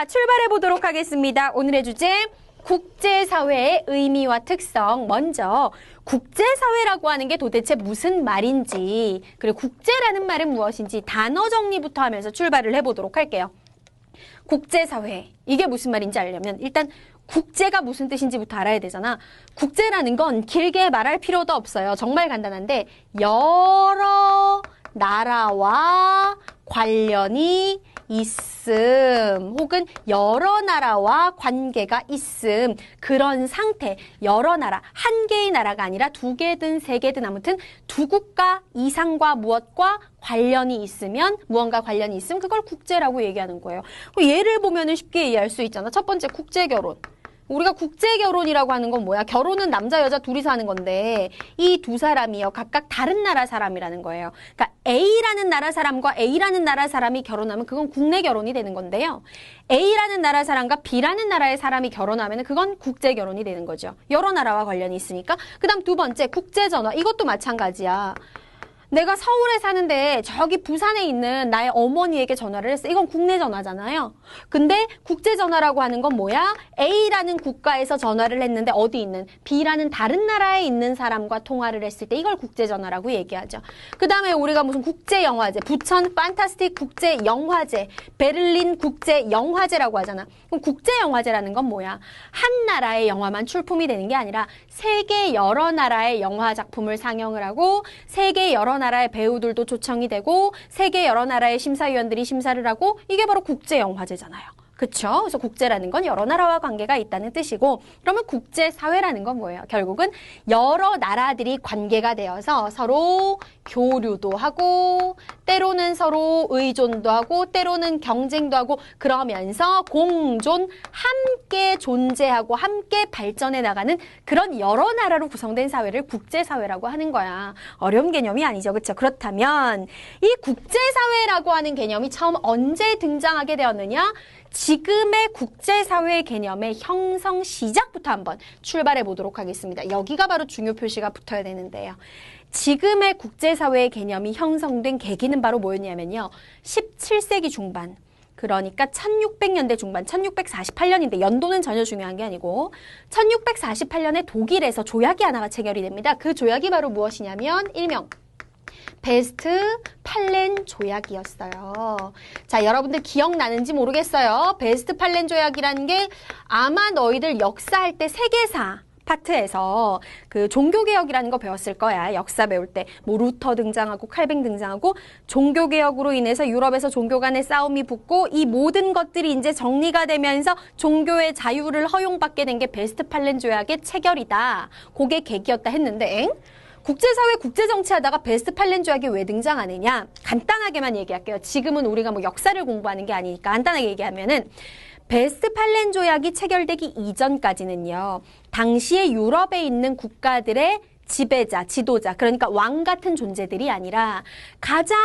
자, 출발해 보도록 하겠습니다. 오늘의 주제, 국제사회의 의미와 특성. 먼저 국제사회라고 하는 게 도대체 무슨 말인지, 그리고 국제라는 말은 무엇인지 단어 정리부터 하면서 출발을 해보도록 할게요. 국제사회, 이게 무슨 말인지 알려면 일단 국제가 무슨 뜻인지부터 알아야 되잖아. 국제라는 건 길게 말할 필요도 없어요. 정말 간단한데 여러 나라와 관련이 있음, 혹은 여러 나라와 관계가 있음, 그런 상태. 여러 나라, 한 개의 나라가 아니라 두 개든 세 개든 아무튼 두 국가 이상과 무엇과 관련이 있으면, 무언가 관련이 있으면 그걸 국제라고 얘기하는 거예요. 예를 보면은 쉽게 이해할 수 있잖아. 첫 번째, 국제결혼. 우리가 국제결혼이라고 하는 건 뭐야? 결혼은 남자 여자 둘이서 하는 건데 이 두 사람이요 각각 다른 나라 사람이라는 거예요. 그러니까 A라는 나라 사람과 A라는 나라 사람이 결혼하면 그건 국내 결혼이 되는 건데요. A라는 나라 사람과 B라는 나라의 사람이 결혼하면 그건 국제결혼이 되는 거죠. 여러 나라와 관련이 있으니까. 그 다음 두 번째, 국제전화. 이것도 마찬가지야. 내가 서울에 사는데 저기 부산에 있는 나의 어머니에게 전화를 했어. 이건 국내 전화잖아요. 근데 국제 전화라고 하는 건 뭐야? A라는 국가에서 전화를 했는데 어디 있는 B라는 다른 나라에 있는 사람과 통화를 했을 때 이걸 국제 전화라고 얘기하죠. 그 다음에 우리가 무슨 국제 영화제, 부천 판타스틱 국제 영화제, 베를린 국제 영화제라고 하잖아. 그럼 국제 영화제라는 건 뭐야? 한 나라의 영화만 출품이 되는 게 아니라 세계 여러 나라의 영화 작품을 상영을 하고 세계 여러 나라의 배우들도 초청이 되고 세계 여러 나라의 심사위원들이 심사를 하고 이게 바로 국제영화제잖아요. 그쵸? 그래서 국제라는 건 여러 나라와 관계가 있다는 뜻이고, 그러면 국제사회라는 건 뭐예요? 결국은 여러 나라들이 관계가 되어서 서로 교류도 하고 때로는 서로 의존도 하고 때로는 경쟁도 하고 그러면서 공존, 함께 존재하고 함께 발전해 나가는 그런 여러 나라로 구성된 사회를 국제사회라고 하는 거야. 어려운 개념이 아니죠. 그렇죠? 그렇다면 이 국제사회라고 하는 개념이 처음 언제 등장하게 되었느냐? 지금의 국제사회 개념의 형성 시작부터 한번 출발해 보도록 하겠습니다. 여기가 바로 중요 표시가 붙어야 되는데요. 지금의 국제사회의 개념이 형성된 계기는 바로 뭐였냐면요. 17세기 중반, 그러니까 1600년대 중반, 1648년인데 연도는 전혀 중요한 게 아니고 1648년에 독일에서 조약이 하나가 체결이 됩니다. 그 조약이 바로 무엇이냐면 일명 베스트팔렌 조약이었어요. 자, 여러분들 기억나는지 모르겠어요. 베스트팔렌 조약이라는 게 아마 너희들 역사할 때 세계사 파트에서 그 종교개혁이라는 거 배웠을 거야. 역사 배울 때 뭐 루터 등장하고 칼뱅 등장하고 종교개혁으로 인해서 유럽에서 종교 간의 싸움이 붙고 이 모든 것들이 이제 정리가 되면서 종교의 자유를 허용받게 된 게 베스트팔렌 조약의 체결이다. 그게 계기였다 했는데 국제사회, 국제정치하다가 베스트팔렌 조약이 왜 등장하느냐? 간단하게만 얘기할게요. 지금은 우리가 뭐 역사를 공부하는 게 아니니까 간단하게 얘기하면은 베스트팔렌 조약이 체결되기 이전까지는요. 당시에 유럽에 있는 국가들의 지배자, 지도자, 그러니까 왕 같은 존재들이 아니라 가장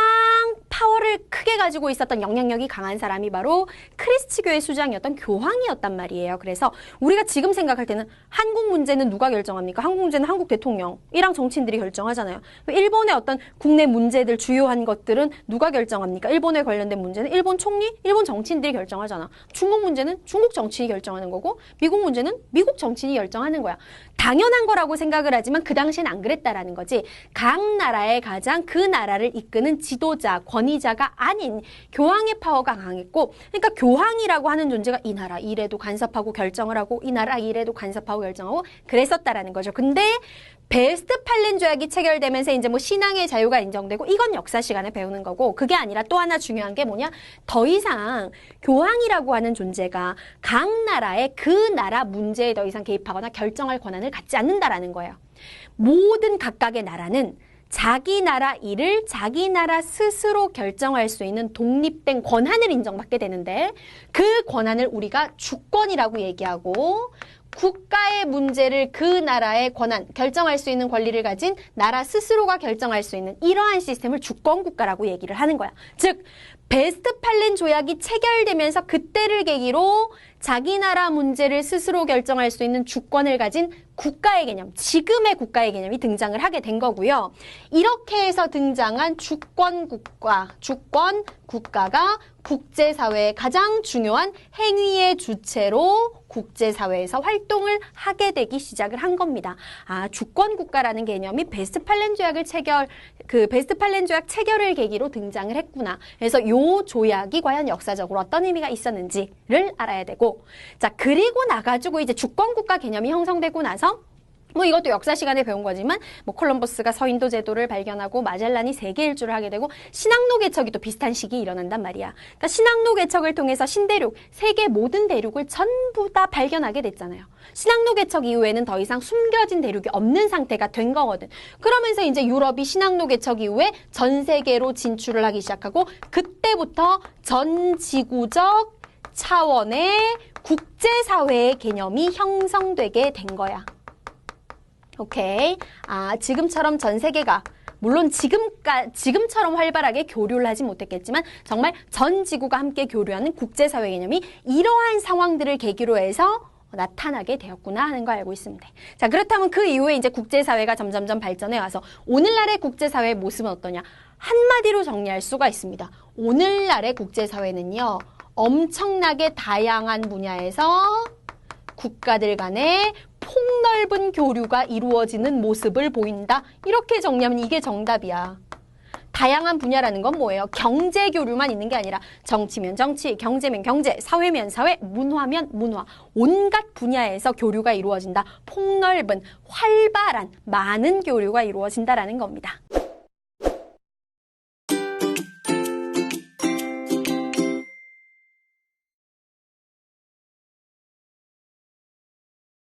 파워를 크게 가지고 있었던 영향력이 강한 사람이 바로 크리스트교의 수장이었던 교황이었단 말이에요. 그래서 우리가 지금 생각할 때는 한국 문제는 누가 결정합니까? 한국 문제는 한국 대통령이랑 정치인들이 결정하잖아요. 일본의 어떤 국내 문제들 주요한 것들은 누가 결정합니까? 일본에 관련된 문제는 일본 총리, 일본 정치인들이 결정하잖아. 중국 문제는 중국 정치인이 결정하는 거고 미국 문제는 미국 정치인이 결정하는 거야. 당연한 거라고 생각을 하지만 그 당시엔 안 그랬다라는 거지. 각 나라의 가장 그 나라를 이끄는 지도자, 권위자가 아닌 교황의 파워가 강했고, 그러니까 교황이라고 하는 존재가 이 나라 일에도 간섭하고 결정을 하고 이 나라 일에도 간섭하고 결정하고 그랬었다라는 거죠. 근데 베스트팔렌 조약이 체결되면서 이제 뭐 신앙의 자유가 인정되고 이건 역사 시간에 배우는 거고, 그게 아니라 또 하나 중요한 게 뭐냐? 더 이상 교황이라고 하는 존재가 각 나라의 그 나라 문제에 더 이상 개입하거나 결정할 권한을 갖지 않는다라는 거예요. 모든 각각의 나라는 자기 나라 일을 자기 나라 스스로 결정할 수 있는 독립된 권한을 인정받게 되는데 그 권한을 우리가 주권이라고 얘기하고, 국가의 문제를 그 나라의 권한, 결정할 수 있는 권리를 가진 나라 스스로가 결정할 수 있는 이러한 시스템을 주권국가라고 얘기를 하는 거야. 즉 베스트팔렌 조약이 체결되면서 그때를 계기로 자기 나라 문제를 스스로 결정할 수 있는 주권을 가진 국가의 개념, 지금의 국가의 개념이 등장을 하게 된 거고요. 이렇게 해서 등장한 주권국가가 국제사회의 가장 중요한 행위의 주체로 국제사회에서 활동을 하게 되기 시작을 한 겁니다. 아, 주권국가라는 개념이 베스트팔렌 조약 체결을 계기로 등장을 했구나. 그래서 요 조약이 과연 역사적으로 어떤 의미가 있었는지를 알아야 되고, 자, 그리고 나가지고 이제 주권국가 개념이 형성되고 나서 뭐 이것도 역사 시간에 배운 거지만 뭐 콜럼버스가 서인도 제도를 발견하고 마젤란이 세계 일주를 하게 되고 신항로 개척이 또 비슷한 시기에 일어난단 말이야. 그러니까 신항로 개척을 통해서 신대륙, 세계 모든 대륙을 전부 다 발견하게 됐잖아요. 신항로 개척 이후에는 더 이상 숨겨진 대륙이 없는 상태가 된 거거든. 그러면서 이제 유럽이 신항로 개척 이후에 전 세계로 진출을 하기 시작하고 그때부터 전 지구적 차원의 국제사회의 개념이 형성되게 된 거야. 오케이. 아, 지금처럼 전 세계가 물론 지금처럼 활발하게 교류를 하지 못했겠지만 정말 전 지구가 함께 교류하는 국제사회 개념이 이러한 상황들을 계기로 해서 나타나게 되었구나 하는 거 알고 있으면 돼. 자, 그렇다면 그 이후에 이제 국제사회가 점점점 발전해 와서 오늘날의 국제사회의 모습은 어떠냐? 한마디로 정리할 수가 있습니다. 오늘날의 국제사회는요, 엄청나게 다양한 분야에서 국가들 간의 폭넓은 교류가 이루어지는 모습을 보인다. 이렇게 정리하면 이게 정답이야. 다양한 분야라는 건 뭐예요? 경제 교류만 있는 게 아니라 정치면 정치, 경제면 경제, 사회면 사회, 문화면 문화. 온갖 분야에서 교류가 이루어진다. 폭넓은, 활발한, 많은 교류가 이루어진다라는 겁니다.